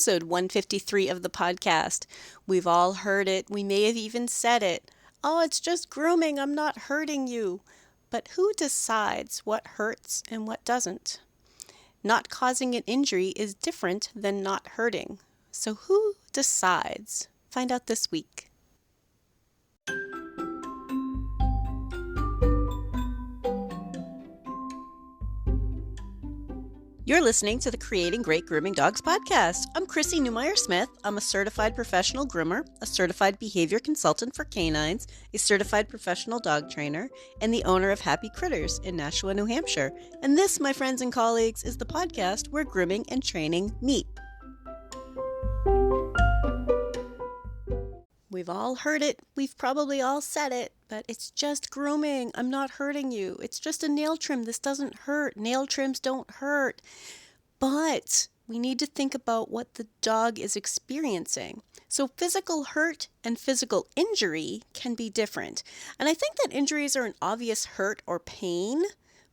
episode 153 of the podcast. We've all heard it. We may have even said it. Oh, it's just grooming. I'm not hurting you. But who decides what hurts and what doesn't? Not causing an injury is different than not hurting. So who decides? Find out this week. You're listening to the Creating Great Grooming Dogs podcast. I'm Chrissy Newmeyer-Smith. I'm a certified professional groomer, a certified behavior consultant for canines, a certified professional dog trainer, and the owner of Happy Critters in Nashua, New Hampshire. And this, my friends and colleagues, is the podcast where grooming and training meet. We've all heard it. We've probably all said it, but it's just grooming. I'm not hurting you. It's just a nail trim. This doesn't hurt. Nail trims don't hurt. But we need to think about what the dog is experiencing. So physical hurt and physical injury can be different. And I think that injuries are an obvious hurt or pain.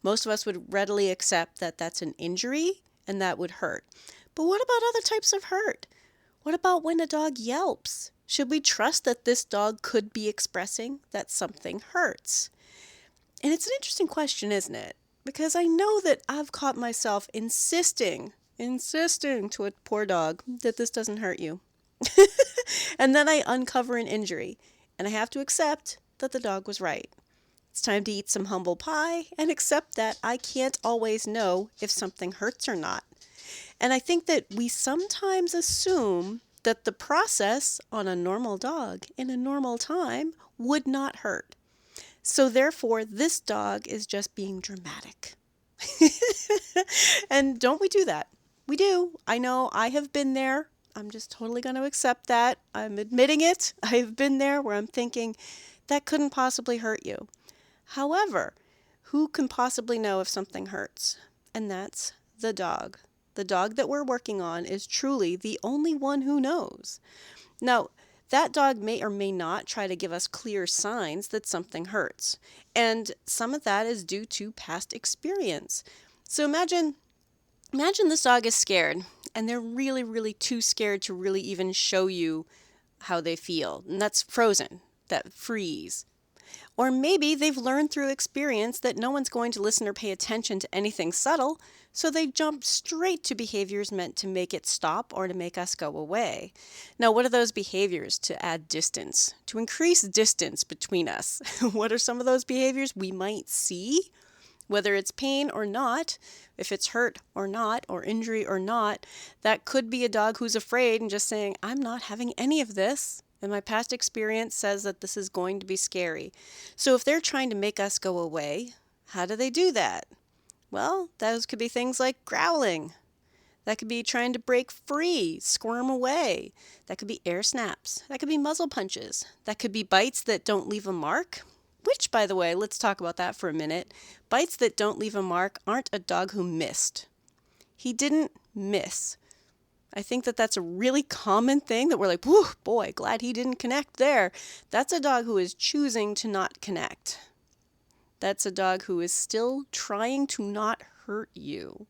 Most of us would readily accept that that's an injury and that would hurt. But what about other types of hurt? What about when a dog yelps? Should we trust that this dog could be expressing that something hurts? And it's an interesting question, isn't it? Because I know that I've caught myself insisting to a poor dog that this doesn't hurt you. And then I uncover an injury, and I have to accept that the dog was right. It's time to eat some humble pie and accept that I can't always know if something hurts or not. And I think that we sometimes assume that the process on a normal dog in a normal time would not hurt. So therefore, this dog is just being dramatic. And don't we do that? We do. I know I have been there. I'm just totally going to accept that. I'm admitting it. I've been there where I'm thinking that couldn't possibly hurt you. However, who can possibly know if something hurts? And that's the dog. The dog that we're working on is truly the only one who knows. Now, that dog may or may not try to give us clear signs that something hurts. And some of that is due to past experience. So imagine this dog is scared and they're really, really too scared to really even show you how they feel. And that's frozen, that freeze. Or maybe they've learned through experience that no one's going to listen or pay attention to anything subtle, so they jump straight to behaviors meant to make it stop or to make us go away. Now, what are those behaviors? To add distance, to increase distance between us. What are some of those behaviors we might see? Whether it's pain or not, if it's hurt or not, or injury or not, that could be a dog who's afraid and just saying, I'm not having any of this. And my past experience says that this is going to be scary. So if they're trying to make us go away, how do they do that? Well, those could be things like growling. That could be trying to break free, squirm away. That could be air snaps. That could be muzzle punches. That could be bites that don't leave a mark. Which, by the way, let's talk about that for a minute. Bites that don't leave a mark aren't a dog who missed. He didn't miss. I think that that's a really common thing that we're like, whew, boy, glad he didn't connect there. That's a dog who is choosing to not connect. That's a dog who is still trying to not hurt you.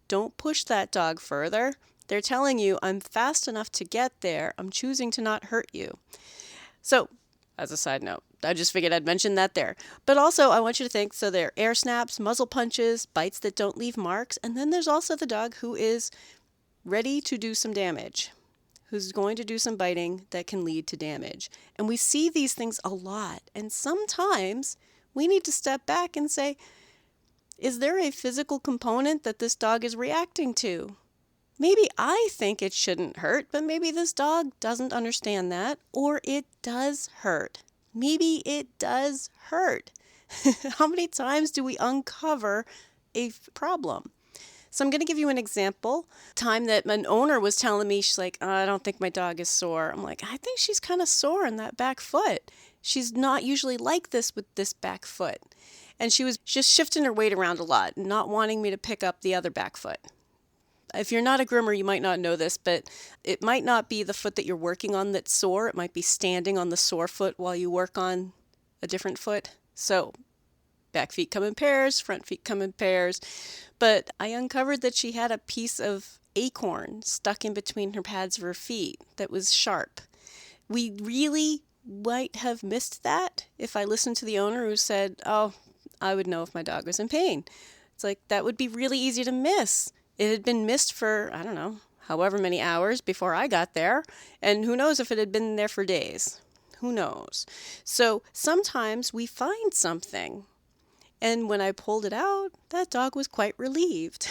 Don't push that dog further. They're telling you, I'm fast enough to get there. I'm choosing to not hurt you. So, as a side note, I just figured I'd mention that there. But also, I want you to think, so there are air snaps, muzzle punches, bites that don't leave marks, and then there's also the dog who is ready to do some damage, who's going to do some biting that can lead to damage. And we see these things a lot. And sometimes we need to step back and say, is there a physical component that this dog is reacting to? Maybe I think it shouldn't hurt, but maybe this dog doesn't understand that, or it does hurt. Maybe it does hurt. How many times do we uncover a problem? So I'm going to give you an example. Time that an owner was telling me, she's like, I don't think my dog is sore. I'm like, I think she's kind of sore in that back foot. She's not usually like this with this back foot. And she was just shifting her weight around a lot, not wanting me to pick up the other back foot. If you're not a groomer, you might not know this, but it might not be the foot that you're working on that's sore. It might be standing on the sore foot while you work on a different foot. So back feet come in pairs, front feet come in pairs. But I uncovered that she had a piece of acorn stuck in between her pads of her feet that was sharp. We really might have missed that if I listened to the owner who said, oh, I would know if my dog was in pain. It's like, that would be really easy to miss. It had been missed for, I don't know, however many hours before I got there. And who knows if it had been there for days. Who knows? So sometimes we find something. And when I pulled it out, that dog was quite relieved.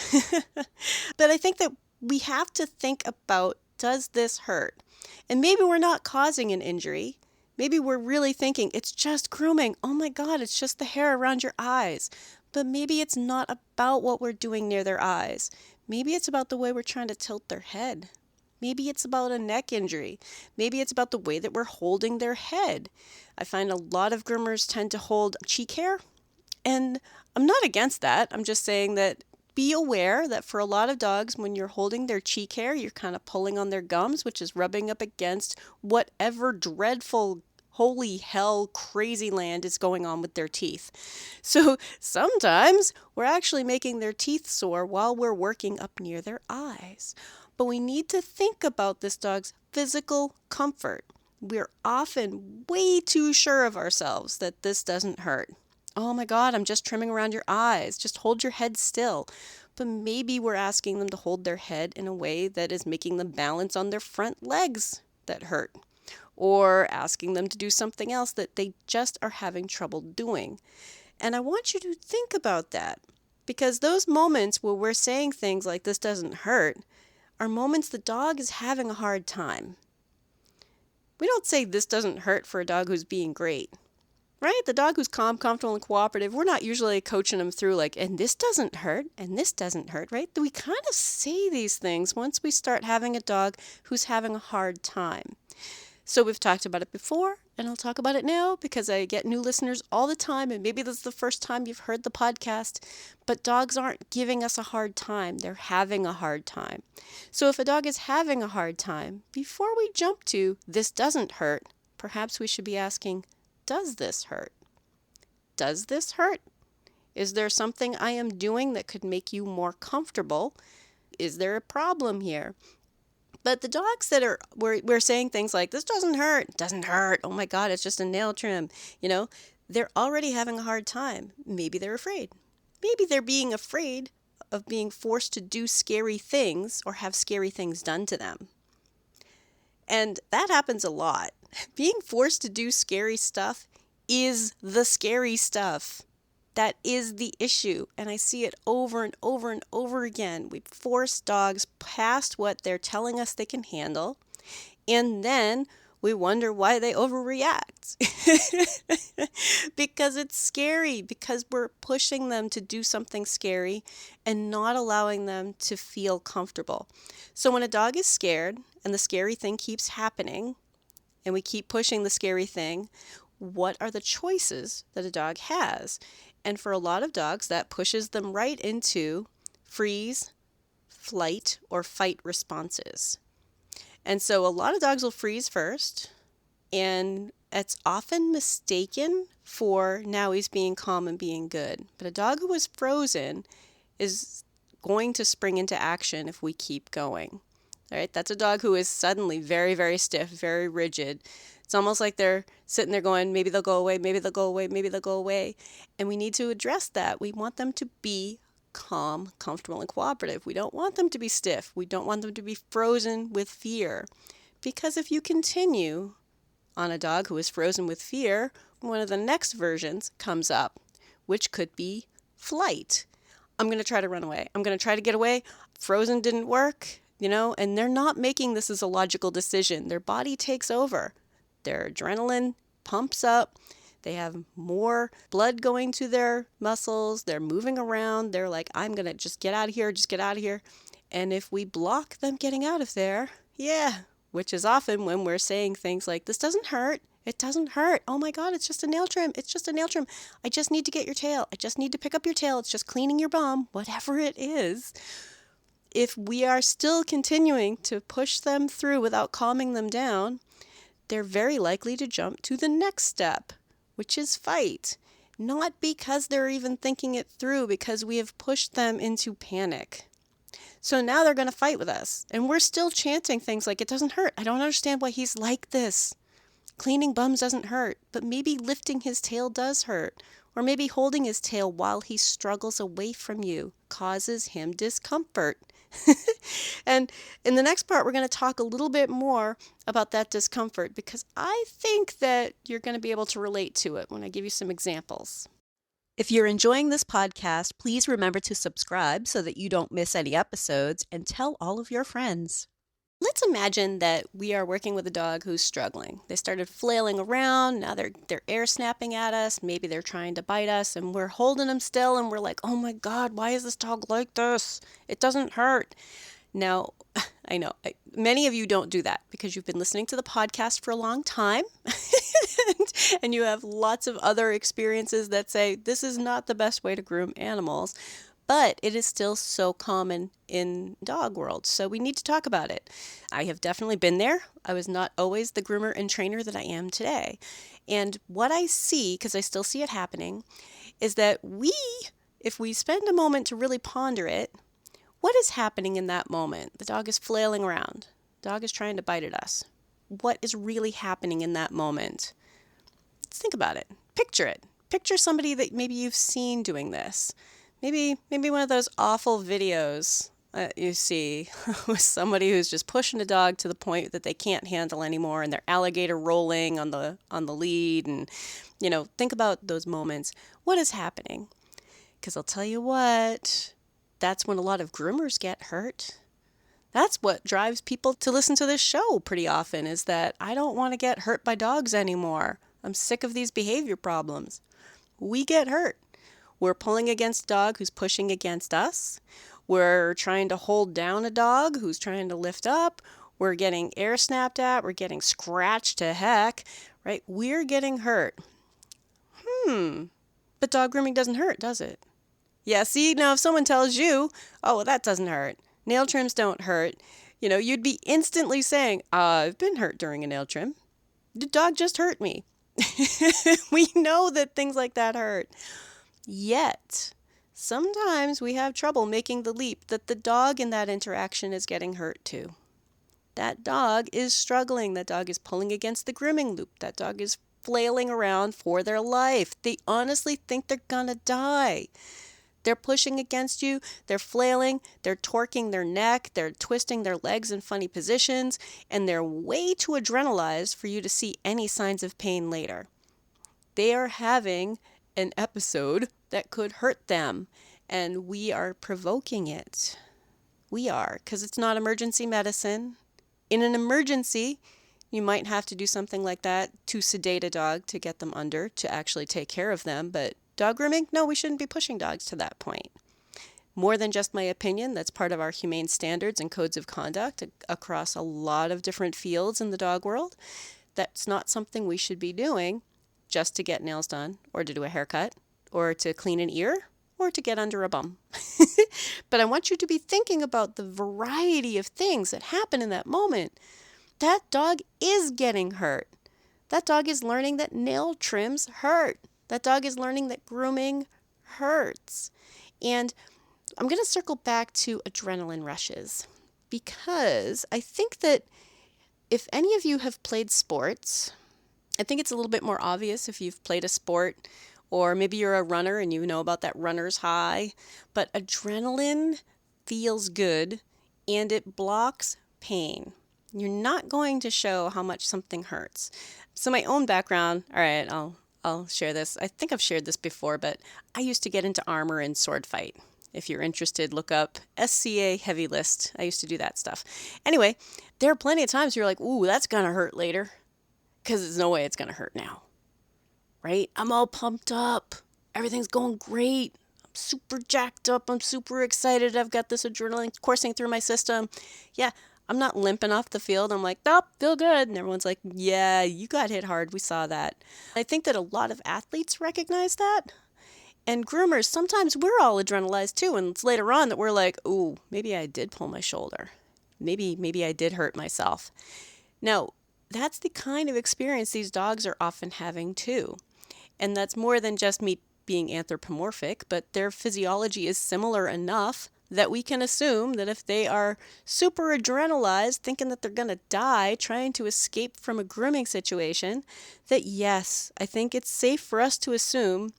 But I think that we have to think about, does this hurt? And maybe we're not causing an injury. Maybe we're really thinking it's just grooming. Oh my God, it's just the hair around your eyes. But maybe it's not about what we're doing near their eyes. Maybe it's about the way we're trying to tilt their head. Maybe it's about a neck injury. Maybe it's about the way that we're holding their head. I find a lot of groomers tend to hold cheek hair. And I'm not against that. I'm just saying that be aware that for a lot of dogs, when you're holding their cheek hair, you're kind of pulling on their gums, which is rubbing up against whatever dreadful, holy hell, crazy land is going on with their teeth. So sometimes we're actually making their teeth sore while we're working up near their eyes. But we need to think about this dog's physical comfort. We're often way too sure of ourselves that this doesn't hurt. Oh my God, I'm just trimming around your eyes. Just hold your head still. But maybe we're asking them to hold their head in a way that is making them balance on their front legs that hurt. Or asking them to do something else that they just are having trouble doing. And I want you to think about that. Because those moments where we're saying things like this doesn't hurt are moments the dog is having a hard time. We don't say this doesn't hurt for a dog who's being great. Right? The dog who's calm, comfortable, and cooperative, we're not usually coaching them through like, and this doesn't hurt, and this doesn't hurt, right? We kind of say these things once we start having a dog who's having a hard time. So we've talked about it before, and I'll talk about it now because I get new listeners all the time, and maybe this is the first time you've heard the podcast, but dogs aren't giving us a hard time. They're having a hard time. So if a dog is having a hard time, before we jump to this doesn't hurt, perhaps we should be asking, does this hurt? Does this hurt? Is there something I am doing that could make you more comfortable? Is there a problem here? But the dogs that we're saying things like, this doesn't hurt, oh my God, it's just a nail trim, they're already having a hard time. Maybe they're afraid. Maybe they're being afraid of being forced to do scary things or have scary things done to them. And that happens a lot. Being forced to do scary stuff is the scary stuff. That is the issue. And I see it over and over and over again. We force dogs past what they're telling us they can handle. And then we wonder why they overreact. Because it's scary. Because we're pushing them to do something scary and not allowing them to feel comfortable. So when a dog is scared and the scary thing keeps happening, and we keep pushing the scary thing, what are the choices that a dog has? And for a lot of dogs, that pushes them right into freeze, flight, or fight responses. And so a lot of dogs will freeze first, and it's often mistaken for now he's being calm and being good. But a dog who is frozen is going to spring into action if we keep going. All right, that's a dog who is suddenly very, very stiff, very rigid. It's almost like they're sitting there going, maybe they'll go away, maybe they'll go away, maybe they'll go away. And we need to address that. We want them to be calm, comfortable, and cooperative. We don't want them to be stiff. We don't want them to be frozen with fear. Because if you continue on a dog who is frozen with fear, one of the next versions comes up, which could be flight. I'm going to try to run away. I'm going to try to get away. Frozen didn't work. And they're not making this as a logical decision. Their body takes over. Their adrenaline pumps up. They have more blood going to their muscles. They're moving around. They're like, I'm going to just get out of here, just get out of here. And if we block them getting out of there, which is often when we're saying things like, this doesn't hurt. It doesn't hurt. Oh my God, it's just a nail trim. It's just a nail trim. I just need to get your tail. I just need to pick up your tail. It's just cleaning your bum, whatever it is. If we are still continuing to push them through without calming them down, they're very likely to jump to the next step, which is fight. Not because they're even thinking it through, because we have pushed them into panic. So now they're going to fight with us. And we're still chanting things like, it doesn't hurt. I don't understand why he's like this. Cleaning bums doesn't hurt, but maybe lifting his tail does hurt. Or maybe holding his tail while he struggles away from you causes him discomfort. And in the next part, we're going to talk a little bit more about that discomfort because I think that you're going to be able to relate to it when I give you some examples. If you're enjoying this podcast, please remember to subscribe so that you don't miss any episodes and tell all of your friends. Let's imagine that we are working with a dog who's struggling. They started flailing around, now they're air snapping at us, maybe they're trying to bite us, and we're holding them still and we're like, oh my God, why is this dog like this? It doesn't hurt. Now, I know many of you don't do that because you've been listening to the podcast for a long time and you have lots of other experiences that say this is not the best way to groom animals. But it is still so common in dog world, so we need to talk about it. I have definitely been there. I was not always the groomer and trainer that I am today. And what I see, because I still see it happening, is that if we spend a moment to really ponder it, what is happening in that moment? The dog is flailing around. The dog is trying to bite at us. What is really happening in that moment? Let's think about it. Picture it. Picture somebody that maybe you've seen doing this. Maybe one of those awful videos you see with somebody who's just pushing a dog to the point that they can't handle anymore and they're alligator rolling on the lead and think about those moments. What is happening? Because I'll tell you what, that's when a lot of groomers get hurt. That's what drives people to listen to this show pretty often is that I don't want to get hurt by dogs anymore. I'm sick of these behavior problems. We get hurt. We're pulling against a dog who's pushing against us. We're trying to hold down a dog who's trying to lift up. We're getting air snapped at. We're getting scratched to heck, right? We're getting hurt. But dog grooming doesn't hurt, does it? Yeah, see, now if someone tells you, oh, well, that doesn't hurt. Nail trims don't hurt. You'd be instantly saying, I've been hurt during a nail trim. The dog just hurt me. We know that things like that hurt. Yet, sometimes we have trouble making the leap that the dog in that interaction is getting hurt too. That dog is struggling. That dog is pulling against the grooming loop. That dog is flailing around for their life. They honestly think they're gonna die. They're pushing against you. They're flailing. They're torquing their neck. They're twisting their legs in funny positions. And they're way too adrenalized for you to see any signs of pain later. They are having an episode that could hurt them, and we are provoking it. We are, because it's not emergency medicine. In an emergency, you might have to do something like that to sedate a dog to get them under, to actually take care of them, but dog grooming? No, we shouldn't be pushing dogs to that point. More than just my opinion, that's part of our humane standards and codes of conduct across a lot of different fields in the dog world. That's not something we should be doing just to get nails done, or to do a haircut, or to clean an ear, or to get under a bum. But I want you to be thinking about the variety of things that happen in that moment. That dog is getting hurt. That dog is learning that nail trims hurt. That dog is learning that grooming hurts. And I'm going to circle back to adrenaline rushes because I think that if any of you have played sports, I think it's a little bit more obvious if you've played a sport or maybe you're a runner and you know about that runner's high, but adrenaline feels good and it blocks pain. You're not going to show how much something hurts. So my own background, all right, I'll share this. I think I've shared this before, but I used to get into armor and sword fight. If you're interested, look up SCA Heavy List. I used to do that stuff. Anyway, there are plenty of times you're like, ooh, that's going to hurt later. Because there's no way it's going to hurt now, right? I'm all pumped up. Everything's going great. I'm super jacked up. I'm super excited. I've got this adrenaline coursing through my system. Yeah, I'm not limping off the field. I'm like, nope, feel good. And everyone's like, yeah, you got hit hard. We saw that. I think that a lot of athletes recognize that. And groomers, sometimes we're all adrenalized too. And it's later on that we're like, ooh, maybe I did pull my shoulder. Maybe I did hurt myself. Now, that's the kind of experience these dogs are often having too. And that's more than just me being anthropomorphic, but their physiology is similar enough that we can assume that if they are super adrenalized, thinking that they're going to die, trying to escape from a grooming situation, that yes, I think it's safe for us to assume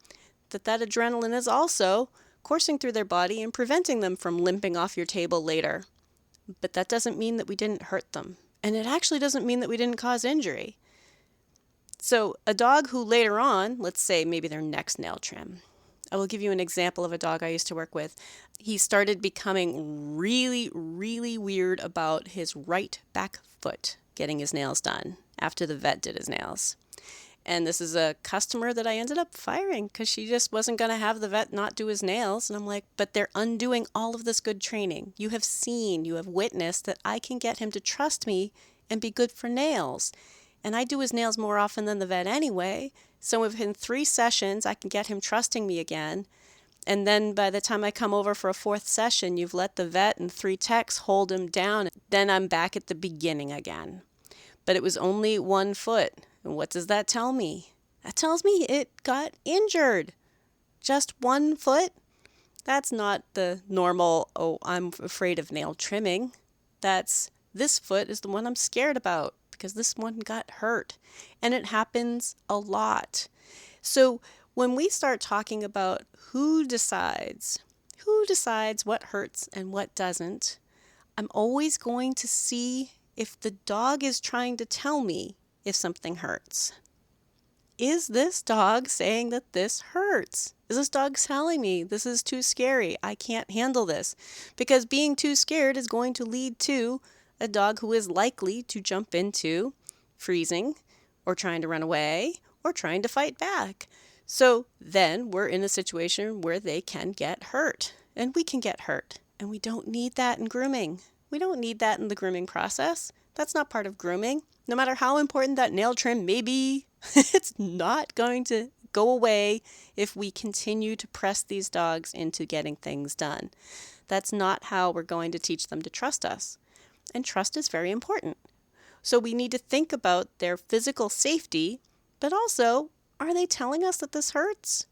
that that adrenaline is also coursing through their body and preventing them from limping off your table later. But that doesn't mean that we didn't hurt them. And it actually doesn't mean that we didn't cause injury. So a dog who later on, let's say maybe their next nail trim. I will give you an example of a dog I used to work with. He started becoming really, really weird about his right back foot getting his nails done after the vet did his nails. And this is a customer that I ended up firing because she just wasn't going to have the vet not do his nails. And I'm like, but they're undoing all of this good training. You have seen, you have witnessed that I can get him to trust me and be good for nails. And I do his nails more often than the vet anyway. So within 3 sessions, I can get him trusting me again. And then by the time I come over for a 4th session, you've let the vet and 3 techs hold him down. Then I'm back at the beginning again. But it was only 1 foot. And what does that tell me? That tells me it got injured. Just 1 foot? That's not the normal, oh, I'm afraid of nail trimming. That's, this foot is the one I'm scared about because this one got hurt. And it happens a lot. So when we start talking about who decides what hurts and what doesn't, I'm always going to see if the dog is trying to tell me if something hurts. Is this dog saying that this hurts? Is this dog telling me this is too scary? I can't handle this. Because being too scared is going to lead to a dog who is likely to jump into freezing or trying to run away or trying to fight back. So then we're in a situation where they can get hurt and we can get hurt. And we don't need that in grooming. We don't need that in the grooming process. That's not part of grooming. No matter how important that nail trim may be, it's not going to go away if we continue to press these dogs into getting things done. That's not how we're going to teach them to trust us. And trust is very important. So we need to think about their physical safety, but also, are they telling us that this hurts?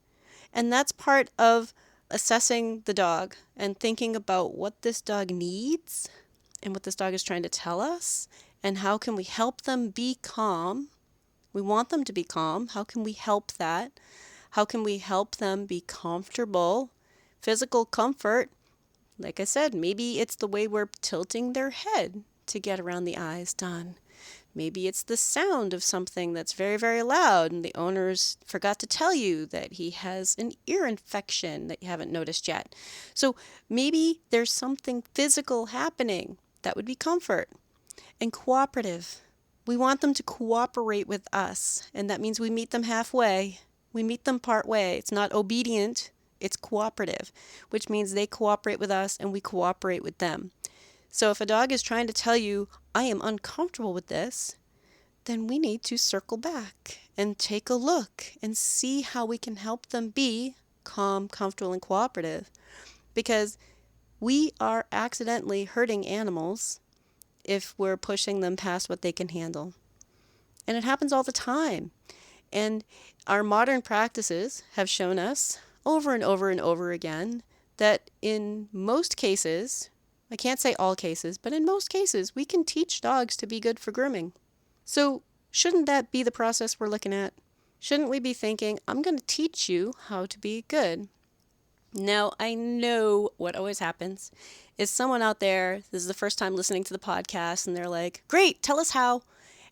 And that's part of assessing the dog and thinking about what this dog needs and what this dog is trying to tell us. And how can we help them be calm? We want them to be calm. How can we help that? How can we help them be comfortable? Physical comfort, like I said, maybe it's the way we're tilting their head to get around the eyes done. Maybe it's the sound of something that's very, very loud and the owners forgot to tell you that he has an ear infection that you haven't noticed yet. So maybe there's something physical happening. That would be comfort. And cooperative. We want them to cooperate with us, and that means we meet them halfway. We meet them part way. It's not obedient, it's cooperative, which means they cooperate with us and we cooperate with them. So if a dog is trying to tell you, I am uncomfortable with this, then we need to circle back and take a look and see how we can help them be calm, comfortable, and cooperative. Because we are accidentally hurting animals if we're pushing them past what they can handle. And it happens all the time. And our modern practices have shown us over and over and over again that in most cases, I can't say all cases, but in most cases, we can teach dogs to be good for grooming. So shouldn't that be the process we're looking at? Shouldn't we be thinking, I'm going to teach you how to be good? Now, I know what always happens is someone out there, this is the first time listening to the podcast, and they're like, great, tell us how.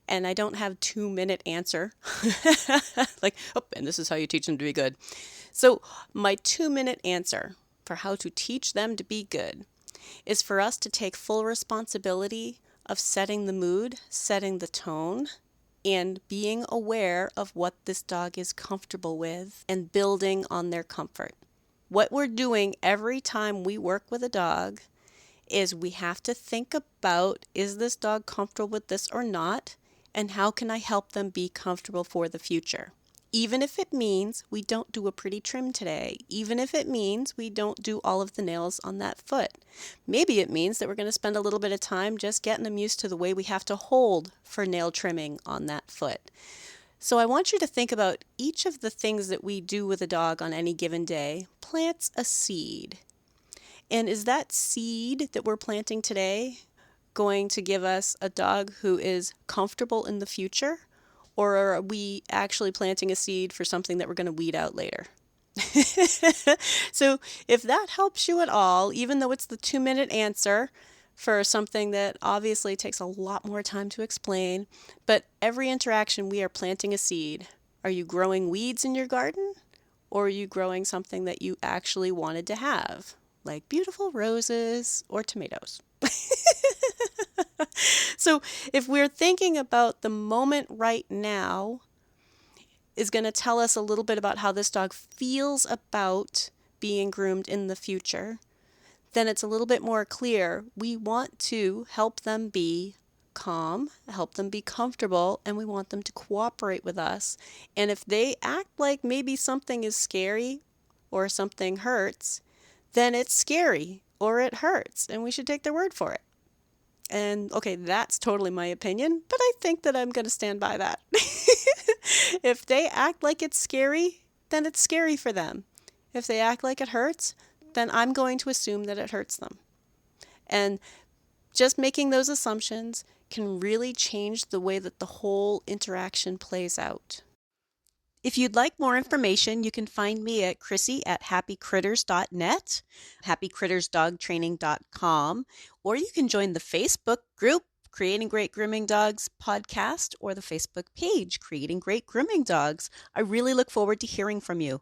And I don't have 2-minute answer. Like, oh, and this is how you teach them to be good. So my 2-minute answer for how to teach them to be good is for us to take full responsibility of setting the mood, setting the tone, and being aware of what this dog is comfortable with and building on their comfort. What we're doing every time we work with a dog is we have to think about, is this dog comfortable with this or not? And how can I help them be comfortable for the future? Even if it means we don't do a pretty trim today, even if it means we don't do all of the nails on that foot. Maybe it means that we're going to spend a little bit of time just getting them used to the way we have to hold for nail trimming on that foot. So I want you to think about each of the things that we do with a dog on any given day plants a seed. And is that seed that we're planting today going to give us a dog who is comfortable in the future? Or are we actually planting a seed for something that we're going to weed out later? So if that helps you at all, even though it's the 2-minute answer for something that obviously takes a lot more time to explain, but every interaction we are planting a seed. Are you growing weeds in your garden? Or are you growing something that you actually wanted to have, like beautiful roses or tomatoes? So if we're thinking about the moment right now is going to tell us a little bit about how this dog feels about being groomed in the future, then it's a little bit more clear. We want to help them be calm, help them be comfortable, and we want them to cooperate with us. And if they act like maybe something is scary or something hurts, then it's scary or it hurts, and we should take their word for it. And okay, that's totally my opinion, but I think that I'm going to stand by that. If they act like it's scary, then it's scary for them. If they act like it hurts, then I'm going to assume that it hurts them. And just making those assumptions can really change the way that the whole interaction plays out. If you'd like more information, you can find me at Chrissy@happycritters.net, happycrittersdogtraining.com, or you can join the Facebook group, Creating Great Grooming Dogs podcast, or the Facebook page, Creating Great Grooming Dogs. I really look forward to hearing from you.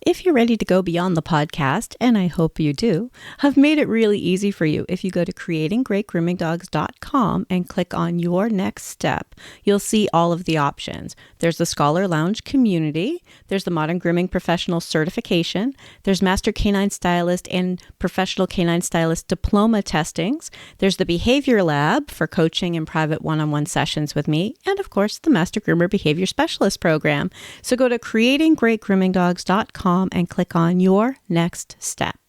If you're ready to go beyond the podcast, and I hope you do, I've made it really easy for you. If you go to creatinggreatgroomingdogs.com and click on your next step, you'll see all of the options. There's the Scholar Lounge community, there's the Modern Grooming Professional certification, there's Master Canine Stylist and Professional Canine Stylist diploma testings, there's the Behavior Lab for coaching and private one-on-one sessions with me, and of course the Master Groomer Behavior Specialist program. So go to creatinggreatgroomingdogs.com and click on your next step.